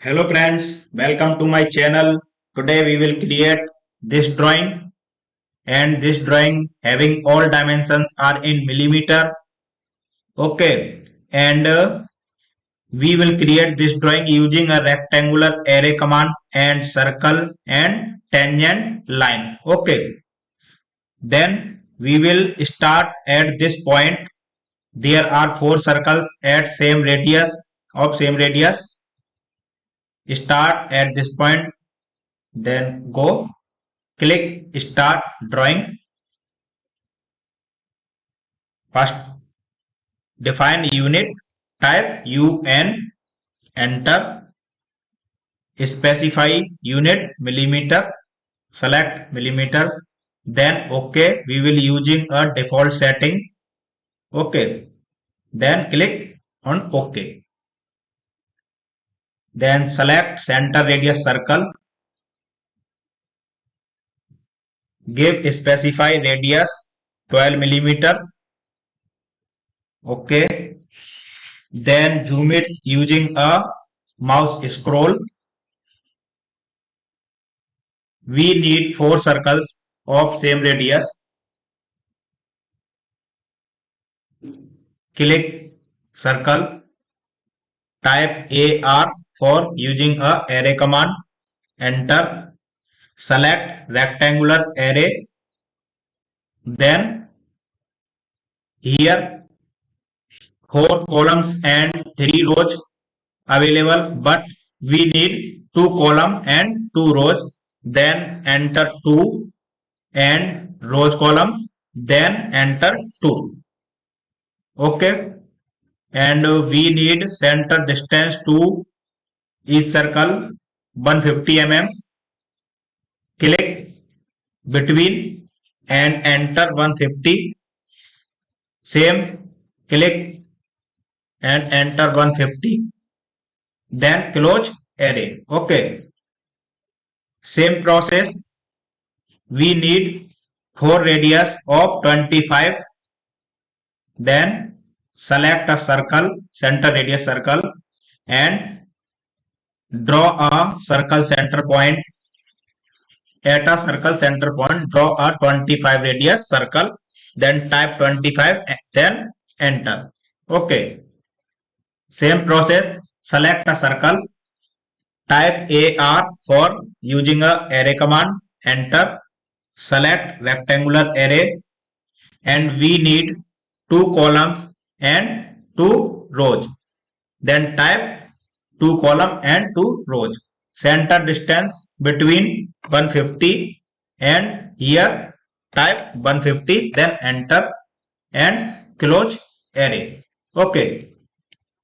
Hello friends, welcome to my channel. Today we will create this drawing, and this drawing having all dimensions are in millimeter. Okay, and we will create this drawing using a rectangular array command and circle and tangent line. Okay, then we will start at this point. There are four circles at same radius Start at this point, then go, click start drawing. First define unit, type UN, enter, specify unit millimeter, select millimeter, then OK. We will using a default setting. OK, then click on OK. Then select center radius circle, give specify radius 12 millimeter. Okay, then zoom it using a mouse scroll. We need four circles of same radius. Click circle, type AR for using a array command, enter, select rectangular array. Then here 4 columns and 3 rows available, but we need 2 column and 2 rows. Then enter 2 and rows column, then enter 2. Okay, and we need center distance to each circle 150 mm. Click between and enter 150. Same, click and enter 150. Then close array. Okay, same process. We need 4 radius of 25. Then select a circle, center radius circle, and draw a circle center point. At a circle center point, draw a 25 radius circle, then type 25, then enter. Okay, same process. Select a circle, type AR for using a array command, enter, select rectangular array, and we need 2 columns and 2 rows. Then type 2 column and 2 rows. Center distance between 150 and here type 150, then enter and close array. Okay,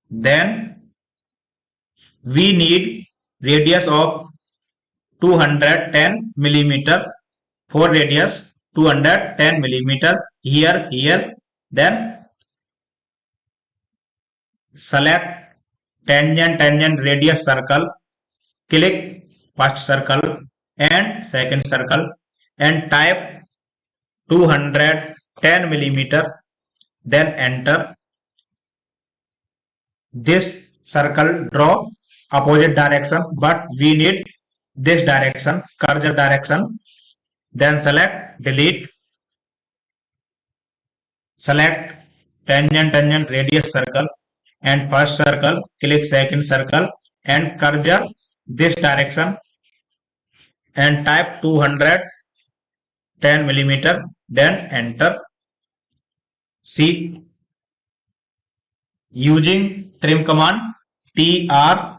then we need radius of 210 millimeter. For radius 210 millimeter, here, then select tangent radius circle, click first circle and second circle and type 210 millimeter, then enter. This circle draw opposite direction, but we need this direction, cursor direction. Then select delete, select tangent radius circle and first circle, click second circle and cursor this direction and type 210 millimeter, then enter. See, using trim command, TR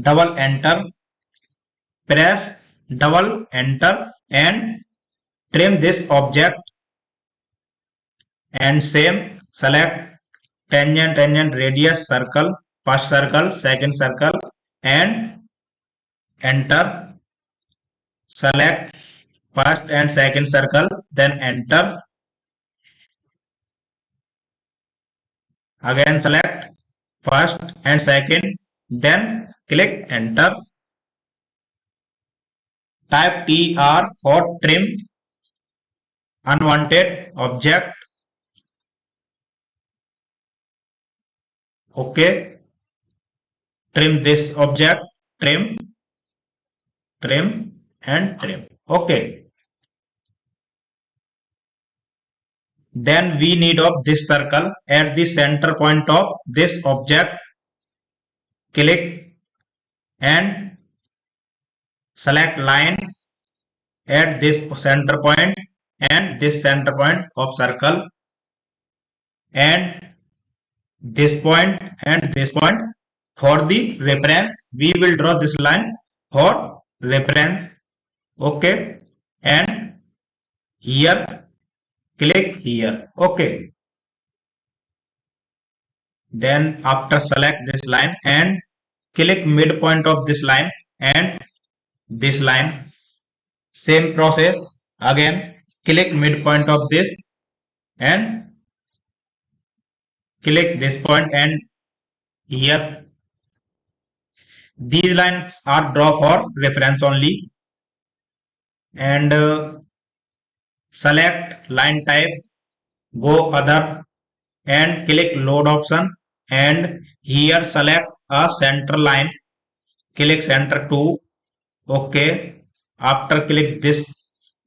double enter, press double enter and trim this object. And same, select tangent radius circle, first circle, second circle and enter. Select first and second circle, then enter. Again select first and second, then click enter. Type TR for trim unwanted object. Okay, trim this object trim, trim and trim. Okay. Then we need of this circle at the center point of this object. Click and select line at this center point and this center point of circle and this point and this point. For the reference, we will draw this line for reference. Okay. And here, click here. Okay. Then after select this line and click midpoint of this line and this line. Same process again. Click midpoint of this and click this point and here. These lines are drawn for reference only. And select line type, go other and click load option and here select a center line, click center to. Okay. After click this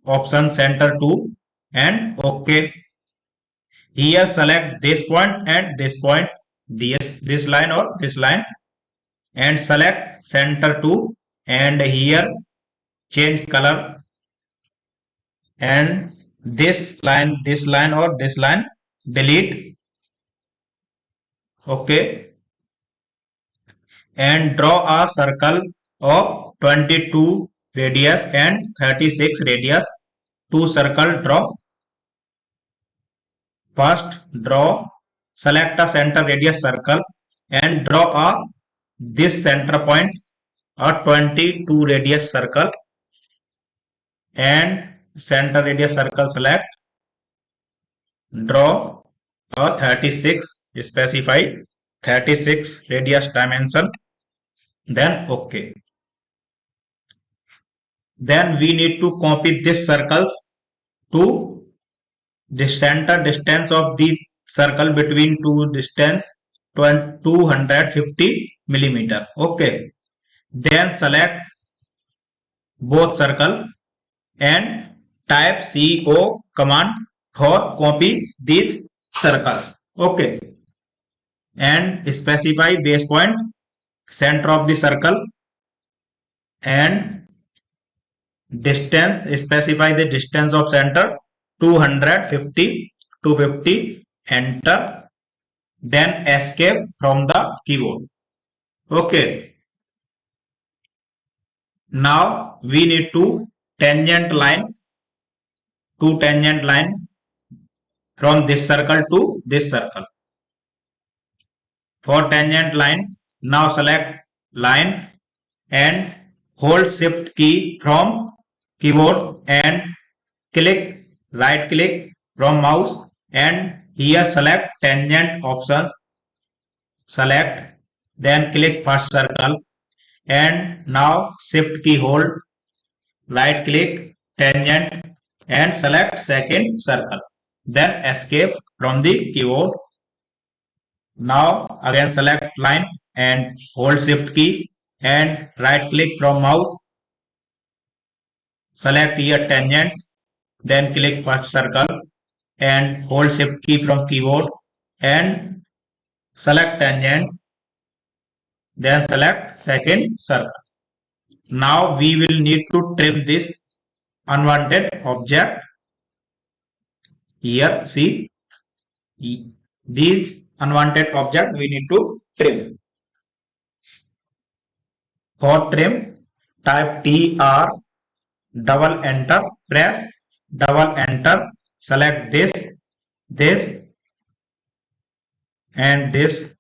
option center to and okay. Here select this point and this point, this line or this line and select center to and here change color and this line or this line delete. Okay. And draw a circle of 22 radius and 36 radius. Two circle draw. First draw, select a center radius circle and draw a this center point a 22 radius circle and center radius circle select, draw a 36, specify 36 radius dimension, then okay. Then we need to copy this circles to the center distance of the circle between two distance 250 millimeter. Okay. Then select both circle and type CO command for copy these circles. Okay. And specify base point, center of the circle and distance, specify the distance of center 250, enter, then escape from the keyboard. Okay. Now we need to tangent line, from this circle to this circle. For tangent line, now select line and hold shift key from keyboard and click right click from mouse and here select tangent options, select, then click first circle and now shift key hold, right click tangent and select second circle, then escape from the keyboard. Now again select line and hold shift key and right click from mouse, select here tangent, then click first circle and hold shift key from keyboard and select tangent, then select second circle. Now we will need to trim this unwanted object. Here see, these unwanted object we need to trim. For trim, type TR, double enter, press double enter, select this and this,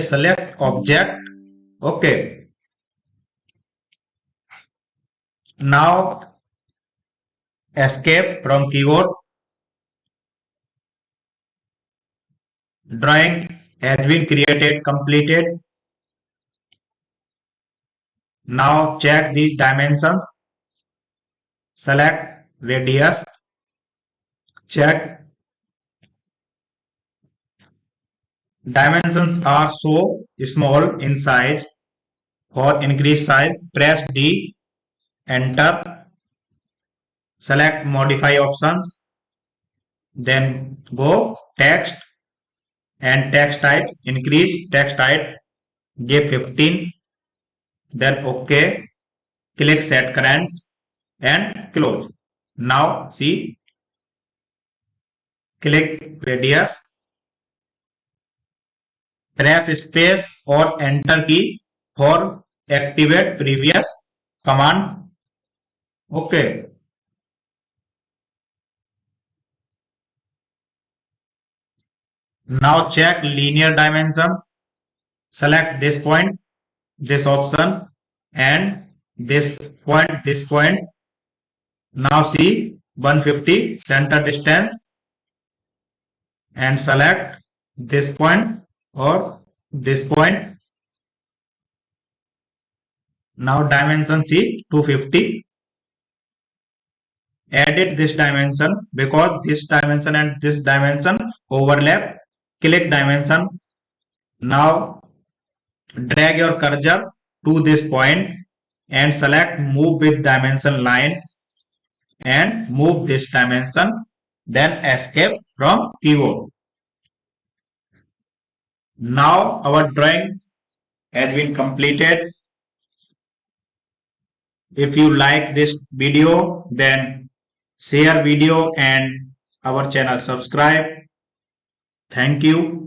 select object. Okay. Now escape from keyboard. Drawing has been created, completed. Now check these dimensions. Select radius. Check. Dimensions are so small in size. For increase size, press D, enter, select modify options, then go text and text type, increase text type, give 15, then OK, click set current and close. Now see, click radius, press space or enter key for activate previous command. Okay. Now check linear dimension. Select this point, this option, and this point, this point. Now see 150 center distance and select this point or this point. Now dimension see 250. Edit this dimension because this dimension and this dimension overlap. Click dimension. Now drag your cursor to this point and select move with dimension line and move this dimension, then escape from keyboard. Now our drawing has been completed. If you like this video, then share video and our channel subscribe. Thank you.